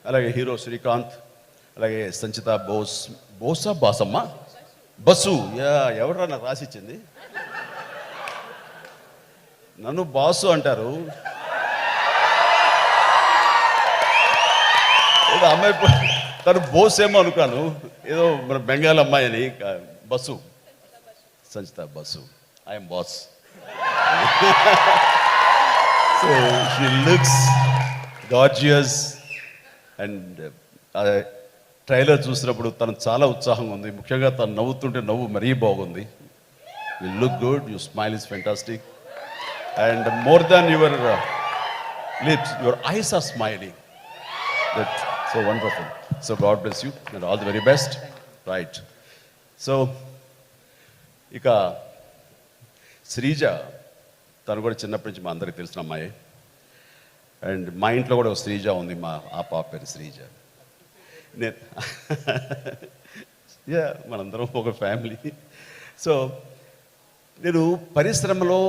అలాగే హీరో శ్రీకాంత్, అలాగే సంచిత బోసా బాసమ్మ బస్సు. ఎవడరా నాకు రాసిచ్చింది? నన్ను బాసు అంటారు. ఏదో అమ్మాయి తను బోస్ ఏమో అనుకాను, ఏదో మన బెంగాల్ అమ్మాయి అని. బస్సు, సంచిత bus, I'm boss. So she looks gorgeous. And trailer చూసినప్పుడు తను చాలా ఉత్సాహంగా ఉంది. ముఖ్యంగా తను నవ్వుతుంటే నవ్వు మరీ బాగుంది. You look good, you smile is fantastic. And more than your lips, your eyes are smiling. That's so wonderful. So God bless you and all the very best. Right. So ఇక శ్రీజ, తను కూడా చిన్నప్పటి నుంచి మా అందరికి తెలిసిన అమ్మాయి. అండ్ మా ఇంట్లో కూడా ఒక శ్రీజ ఉంది. ఆ పాప పేరు శ్రీజ. మనందరం ఒక ఫ్యామిలీ. సో నేను పరిశ్రమలో